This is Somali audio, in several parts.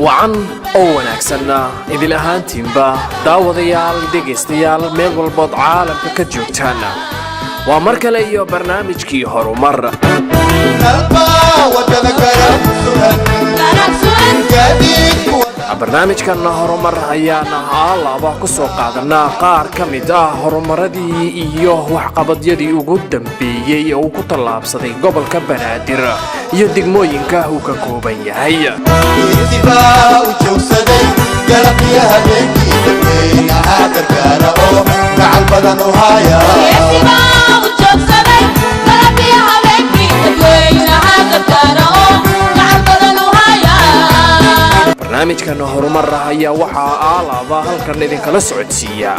wacan oo wanaagsanna idil ahaantiinba daawadayaal dhegaystayaal meel walbood caalamka ka joogtaan waa mar kale iyo barnaamijkii horumar barnaamijkan horumar ayaana alaaba ku soo qaadanaa qaar ka mid ah horumaradii iyo waxqabadyadii ugu dambeeyey oo uu ku tallaabsaday gobolka Banaadir iyo degmooyinka uu ka kooban yahay barnaamijkan horumar ayaa waxaa alaaba halkan idinkala socodsiiya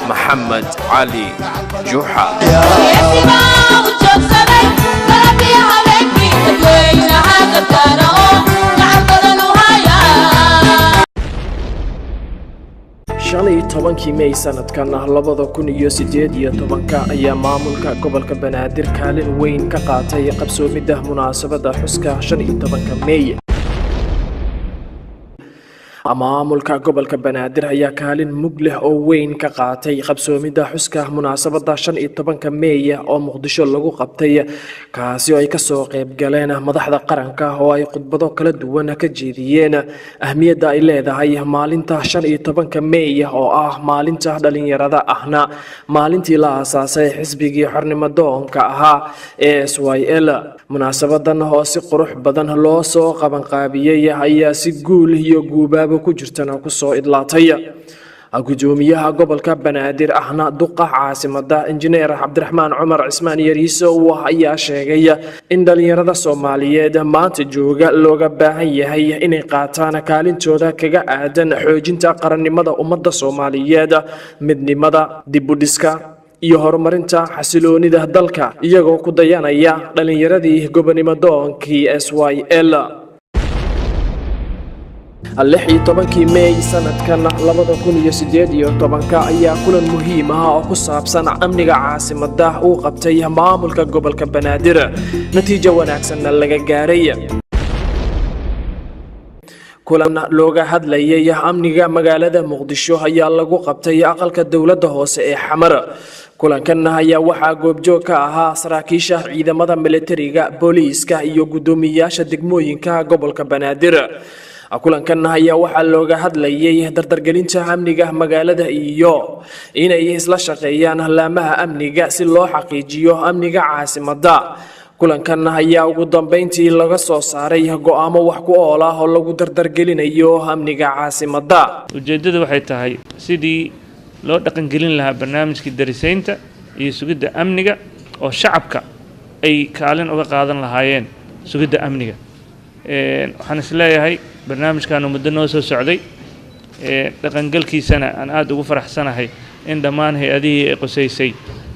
maxamed cali juuxa tobankii May sanadkan 2018 ayaa maamulka gobolka Banaadir kaalin weyn ka qaatay qabsoomidda munaasabadda xuska 15 May maamulka gobolka Banaadir ayaa kaalin mug leh oo weyn ka qaatay qabsoomidda xuska munaasabadda 15 May oo Muqdisho lagu qabtay kaasi oo ay ka soo qayb galeen madaxda qaranka oo ay khudbado kala duwan ka jeediyeen ahmiyadda ay leedahay maalinta 15 May oo ah maalinta dhalinyarada ahna maalintii la aasaasay xisbigii xornimo-doonka ahaa ee SYL munaasabadan oo si qurux badan loo soo qaban qaabiyay ayaa si guul iyo guubaab ku jirtana ku soo idlaatay gudoomiyaha gobolka Banaadir ahna duqa caasimada injineer Cabdiraxmaan Cumar Cismaan Yariiso ayaa sheegay in dhalinyarada Soomaaliyeed maanta jooga looga baahan yahay inay qaataan kaalintooda kaga aadan xoojinta qarannimada ummadda Soomaaliyeed midnimada dib u dhiska iyo horumarinta xasiloonida dalka iyagoo ku dayanaya dhalinyaradii gobonimo-doonkii SYL 16 May sanadkan 2018 ayaa kulan muhiim ah oo ku saabsan amniga caasimadda uu qabtay maamulka gobolka Banaadir natiijo wanaagsan laga gaaray kulan looga hadlayay amniga magaalada Muqdisho ayaa lagu qabtay aqalka dawladda hoose ee Xamar kulankan ayaa waxaa goobjoog ka ahaa saraakiisha ciidamada militariga booliiska iyo gudoomiyaasha degmooyinka gobolka Banaadir kulankan ayaa waxaa looga hadlayay dardargelinta amniga magaalada iyo inay isla shaqeeyaan laamaha amniga si loo xaqiijiyo amniga caasimadda kulankan ayaa ugu dambeyntii laga soo saaray go'aamo wax ku ool ah oo lagu dardargelinayo amniga caasimadda ujeedadu waxay tahay sidii loo dhaqan gelin lahaa barnaamijkii darisaynta iyo sugidda amniga oo shacabka ay kaalin uga qaadan lahaayeen sugidda amniga waxaan isleeyahay barnaamijkan muddo noo soo socday dhaqangalkiisana aan aad ugu faraxsanahay in dhammaan hay'adihii ay qosaysay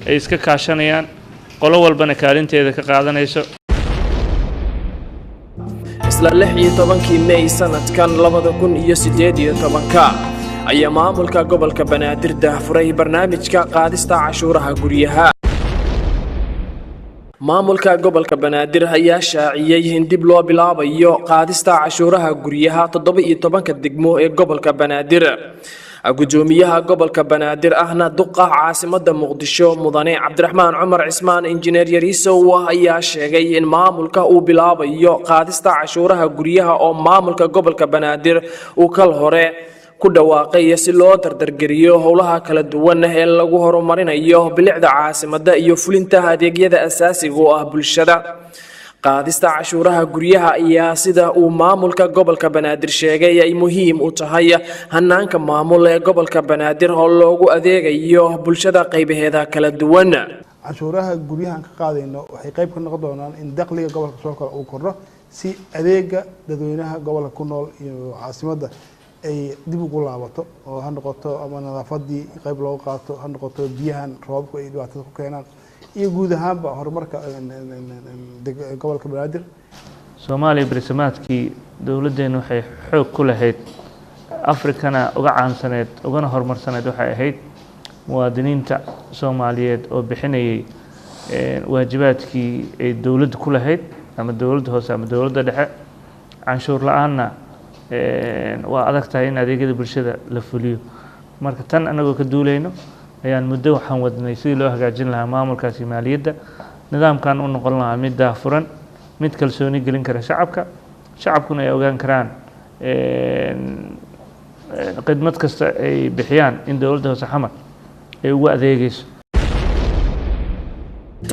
ay iska kaashanayaan qolo walbana kaalinteeda ka qaadanayso isla 16 May sanadkan 2018 ayaa maamulka gobolka Banaadir daahfuray barnaamijka qaadista cashuuraha guryaha maamulka gobolka Banaadir ayaa shaaciyay in dib loo bilaabayo qaadista cashuuraha guryaha 17 degmo ee gobolka Banaadir gudoomiyaha gobolka Banaadir ahna duqa caasimada Muqdisho mudane Cabdiraxmaan Cumar Cismaan injineer Yariiso ayaa sheegay in maamulka uu bilaabayo qaadista cashuuraha guryaha oo maamulka gobolka Banaadir uu kal hore ku dhawaaqay si loo dardargeliyo howlaha kala duwan ee lagu horumarinayo bilicda caasimadda iyo fulinta adeegyada asaasiga ah bulshada qaadista cashuuraha guryaha ayaa sida uu maamulka gobolka Banaadir sheegay ay muhiim u tahay hanaanka maamul ee gobolka Banaadir oo loogu adeegayo bulshada qaybaheeda kala duwan cashuuraha guryaha ka qaadayno waxay qayb ka noqon doonaan in dakhliga gobolka soo kala uu kordho si adeega dadweynaha gobolka ku nool iyo caasimadda ay dib ugu laabato oo ha noqoto ama nadaafadii qayb loo qaato ha noqoto biyahan roobka ay dhibaatada ku keenaan iyo guud ahaanba horumarka gobolka Banaadir Soomaaliya barnaamijkii dawladdeenu waxay xoog ku lahayd Afrikana uga caansaneed ugana horumarsaneed waxay ahayd muwaadiniinta Soomaaliyeed oo bixinayay waajibaadkii ay dawladdu ku lahayd ama dawladda hoose ama dawladda dhexe canshuur la'aanna waa adag tahay in adeegyada bulshada la fuliyo. marka tan anagoo ka duulayno ayaan muddo waxaan wadnay sidii loo hagaajin lahaa maamulkaasi maaliyadda, nidaamkan u noqon lahaa mid daahfuran, mid kalsooni gelin kara shacabkuna ay ogaan karaan khidmad kasta ay bixiyaan in dowladda hoose xamar ay ugu adeegayso.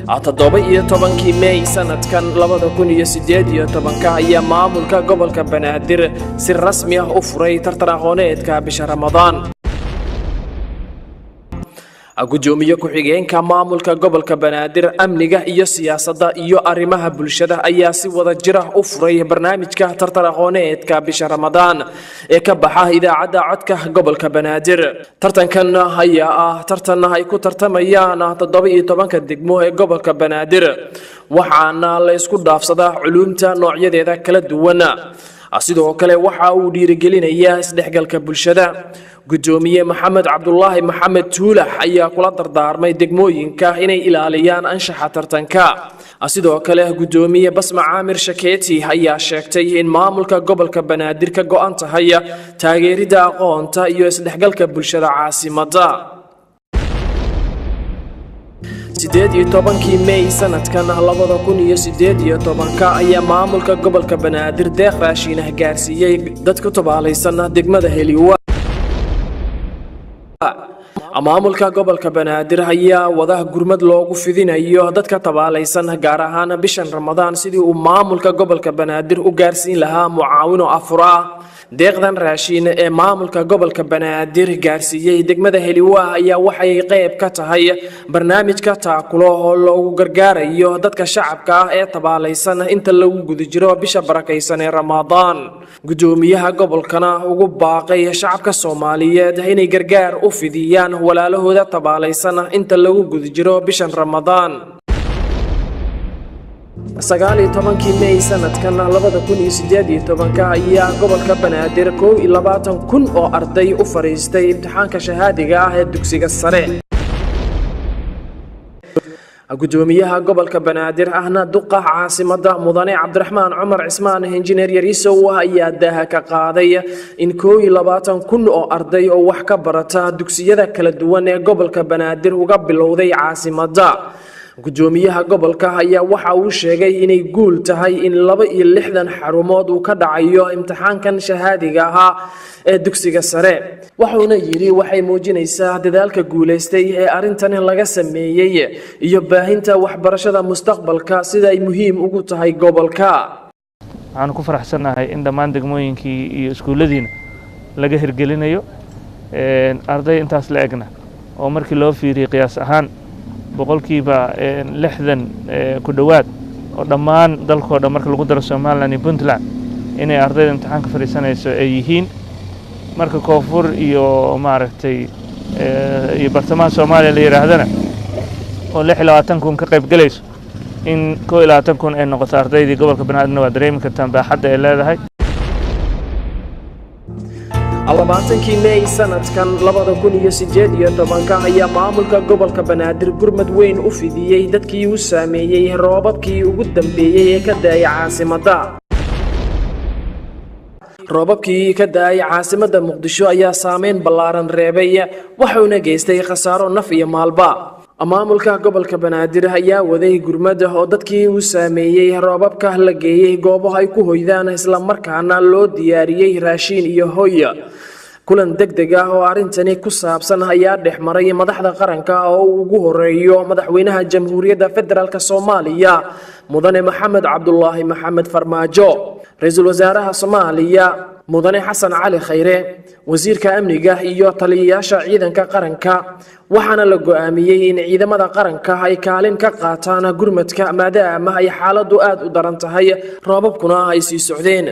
17 May sanadkan 2018 ayaa maamulka gobolka Banaadir si rasmi ah u furay tartan aqooneedka bisha Ramadaan. gudoomiye ku-xigeenka maamulka gobolka Banaadir amniga iyo siyaasadda iyo arrimaha bulshada ayaa si wada jir ah u furay barnaamijka tartan aqooneedka bisha Ramadaan ee ka baxa idaacadda codka gobolka Banaadir. tartankan ayaa ah tartan ay ku tartamayaan 17 degmo ee gobolka Banaadir, waxaana la isku dhaafsadaa culuumta noocyadeeda kala duwan. sidoo kale waxa uu dhiirigelinayaa isdhexgalka bulshada. gudoomiye maxamed cabdullaahi maxamed tuulax ayaa kula dardaarmay degmooyinka inay ilaaliyaan anshaxa tartanka. sidoo kale gudoomiye basma caamir shakeeti ayaa sheegtay in maamulka gobolka Banaadir ka go'an tahay taageerida aqoonta iyo isdhexgalka bulshada caasimadda. 18 May sanadkan 2018 ayaa maamulka gobolka Banaadir deeq raashin ah gaarsiiyay dadka tabaalaysan degmada Heliwa. maamulka gobolka Banaadir ayaa wada gurmad loogu fidinayo dadka tabaalaysan gaar ahaan bishan Ramadaan sidii uu maamulka gobolka Banaadir u gaarsiin lahaa mucaawino afura. deeqdan raashin ee maamulka gobolka Banaadir gaarsiiyay degmada Heliwa ayaa waxay qayb ka tahay barnaamijka taakulo oo loogu gargaarayo dadka shacabka ah ee tabaalaysan inta lagu guda jiro bisha barakaysan ee Ramadaan. gudoomiyaha gobolkana ugu baaqay shacabka Soomaaliyeed inay gargaar u fidiyaan walaalahooda tabaalaysan inta lagu guda jiro bishan Ramadaan. 19 May sanadkan 2018 ayaa gobolka Banaadir 21,000 oo arday u fariistay imtixaanka shahaadiga ah ee dugsiga sare. gudoomiyaha gobolka Banaadir ahna duqa caasimadda mudane Cabdiraxmaan Cumar Cismaan injineer Yariisow ayaa daaha ka qaaday in 21,000 oo arday oo wax ka barata dugsiyada kala duwan ee gobolka Banaadir uga bilowday caasimadda. gudoomiyaha gobolka ayaa waxa uu sheegay inay guul tahay in 62 xarumood uu ka dhacayo imtixaankan shahaadiga ah ee dugsiga sare. wuxuuna yiri waxay muujinaysaa dadaalka guuleystay ee arintan laga sameeyay iyo baahinta waxbarashada mustaqbalka sida ay muhiim ugu tahay gobolka. waxaan ku faraxsanahay in dhammaan degmooyinkii iyo iskuuladiina laga hirgelinayo arday intaas la egna oo markii loo fiiriyay qiyaas ahaan boqolkiiba 60 ku dhawaad oo dhammaan dalkooda marka lagu daro Soomaaliland iyo Puntland inay ardayda imtixaanka fariisanayso ay yihiin. marka koonfur iyo maaragtay iyo bartamaha Soomaaliya la yiraahdana oo 26,000 ka qayb galayso in 22,000 ay noqoto ardaydii gobolka Banaadir waa dareemi kartaan baaxadda ay leedahay. 20 May sanadkan 2018 ayaa maamulka gobolka Banaadir gurmad weyn u fidiyay dadkii uu saameeyay roobabkii ugu dambeeyay ee ka daayay caasimadda. roobabkii ka daayay caasimadda Muqdisho ayaa saameyn ballaaran reebay waxaana geystay khasaaro naf iyo maalba. maamulka gobolka Banaadir ayaa waday gurmad oo dadkii uu saameeyay roobabka la geeyay goobaha ay ku hoydaan isla markaana loo diyaariyay raashin iyo hoy. kulan degdeg ah oo arintani ku saabsan ayaa dhexmaray madaxda qaranka oo ugu horeeyo madaxweynaha Jamhuuriyadda Federaalka Soomaaliya mudane Maxamed Cabdullaahi Maxamed Farmaajo, ra'iisul wasaaraha Soomaaliya mudane Xasan Cali Khayre, wasiirka amniga iyo taliyayaasha ciidanka qaranka. waxaana la go'aamiyay in ciidamada qaranka ay kaalin ka qaataan gurmadka maadaama ay xaaladdu aad u daran tahay roobabkuna ay sii socdeen.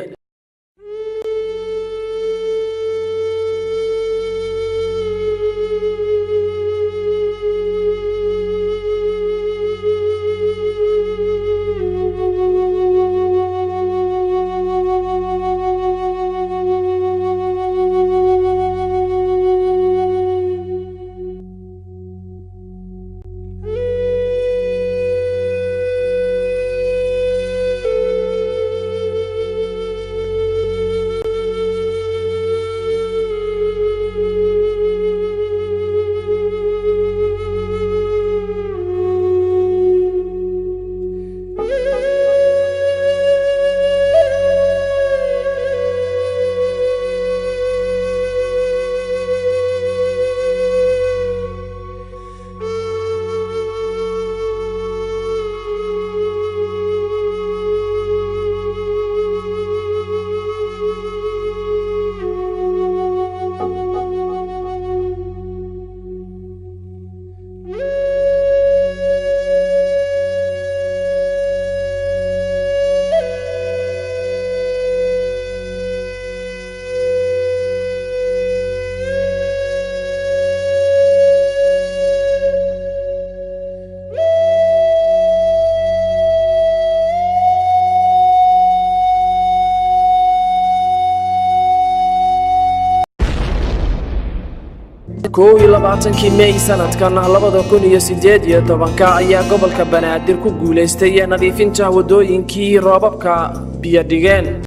22 May sanadkan 2018 ayaa gobolka Banaadir ku guuleystay nadiifinta wadooyinkii roobabka biyo dhigeen.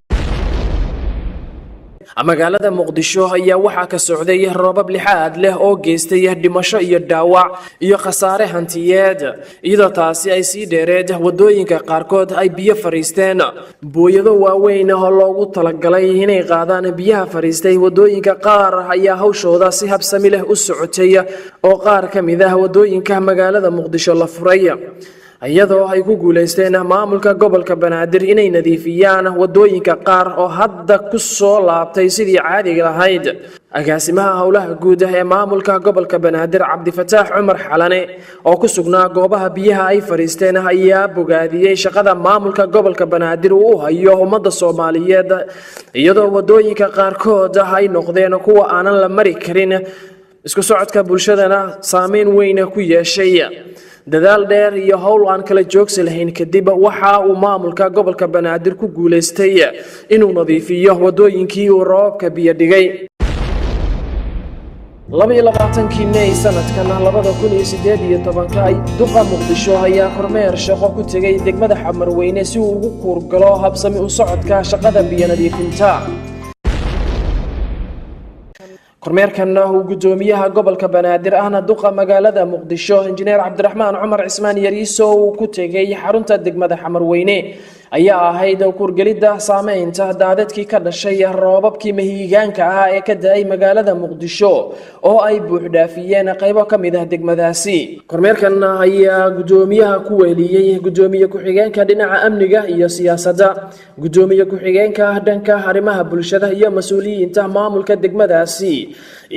magaalada Muqdisho ayaa waxa ka socday roobab lixaad leh oo geystay dhimasho iyo dhaawac iyo khasaare hantiyeed iyadoo taasi ay sii dheereed wadooyinka qaarkood ay biyo fariisteen booyado waaweyn oo loogu talagalay inay qaadaan biyaha fariistay wadooyinka qaar ayaa hawshooda si habsami leh u socotay oo qaar ka mid ah wadooyinka magaalada Muqdisho la furay iyadoo ay ku guuleysteen maamulka gobolka Banaadir inay nadiifiyaan wadooyinka qaar oo hadda ku soo laabtay sidii caadiga ahayd. agaasimaha howlaha guud ee maamulka gobolka Banaadir Cabdifataax Cumar Xalane oo ku sugnaa goobaha biyaha ay fariisteen ayaa bogaadiyay shaqada maamulka gobolka Banaadir uu hayo ummadda Soomaaliyeed iyadoo wadooyinka qaarkood ay noqdeen kuwa aanan la mari karin isku socodka bulshadana saameyn weyn ku yeeshay. dadaal dheer iyo hawl aan kala joogsi lahayn kadib waxa uu maamulka gobolka Banaadir ku guuleystay inuu nadiifiyo wadooyinkii uu roobka biyo dhigay. 22 May sanadkan 2018 ay duqa Muqdisho ayaa kormeer shaqo ku tagay degmada Xamarweyne si uu ugu kuurgalo habsami u socodka shaqada biyo nadiifinta. kormeerkan uu gudoomiyaha gobolka Banaadir ahna duqa magaalada Muqdisho injineer Cabdiraxmaan Cumar Cismaan Yariiso uu ku tagay xarunta degmada Xamarweyne ayaa ahayd kuurgalida saameynta daadadkii ka dhashay roobabkii mahiigaanka ah ee ka da'ay magaalada Muqdisho oo ay buux dhaafiyeen qaybo ka mid ah degmadaasi. kormeerkan ayaa gudoomiyaha ku weeliyay gudoomiye ku-xigeenka dhinaca amniga iyo siyaasadda gudoomiye ku-xigeenka dhanka arrimaha bulshada iyo mas'uuliyiinta maamulka degmadaasi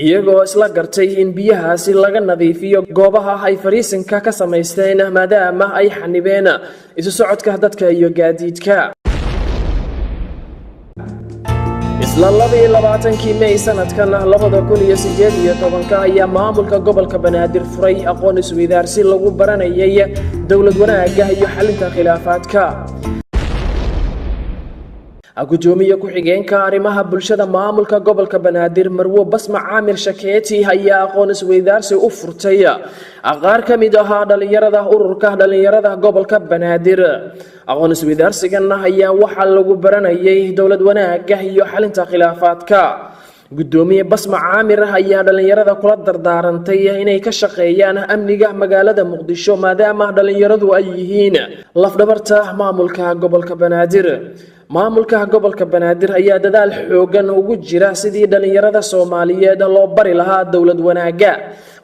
iyagoo isla gartay in biyahaasi laga nadiifiyo goobaha ay fariisinka ka sameysteen maadaama ay xanibeen isu socodka dadka iyo gaadiidka. isla 22 May sanadkan 2018 ayaa maamulka gobolka Banaadir furay aqoon isweydaarsi lagu baranayay dawlad wanaagga iyo xalinta khilaafaadka. gudoomiye ku-xigeenka arrimaha bulshada maamulka gobolka Banaadir Marwo Basma Caamir Shakeeti ayaa aqoon isweydaarsi u furtay qaar ka mid ah dhalinyarada ururka dhalinyarada gobolka Banaadir. aqoon isweydaarsigan ayaa waxa lagu baranayay dawlad wanaagga iyo xalinta khilaafaadka. gudoomiye Basma Caamir ayaa dhalinyarada kula dardaarantay inay ka shaqeeyaan amniga magaalada Muqdisho maadaama dhalinyaradu ay yihiin lafdhabarta maamulka gobolka Banaadir. maamulka gobolka Banaadir ayaa dadaal xoogan ugu jira sidii dhalinyarada Soomaaliyeed loo bari lahaa dawlad wanaagga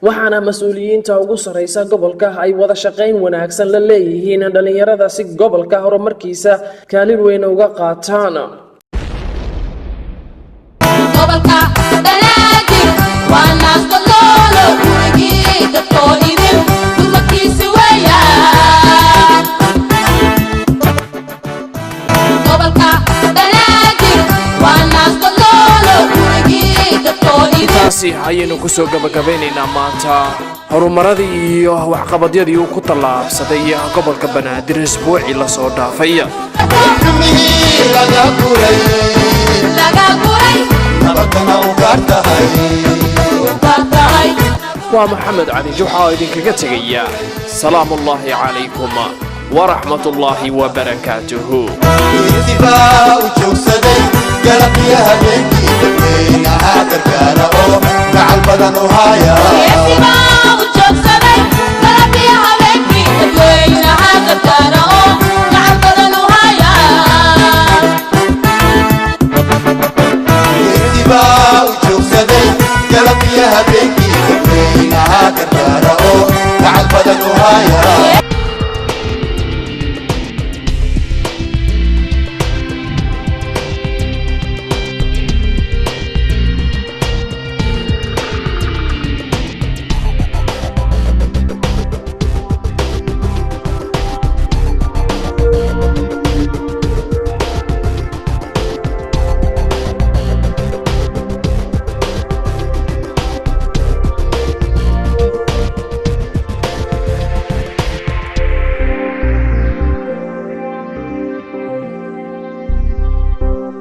waxaana mas'uuliyiinta ugu sareysa gobolka ay wada shaqeyn wanaagsan la leeyihiin dhalinyarada si gobolka horumarkiisa kaalin weyn uga qaataan. gobolka Banaadir waa naas qololo gurigii dadkoodii dumarkiisa weeyaan. gobolka Banaadir waa naas qololo gurigii dadkoodii taasi ayaynu ku soo gabagabaynaynaa maanta horumaradii iyo waxqabadyadii uu ku tallaabsaday gobolka Banaadir isbuucii la soo dhaafay. waa Maxamed Cali Juxa oo idinkaga tegaya salaamullaahi calaykum waraxmatullaahi wabarakaatuhu.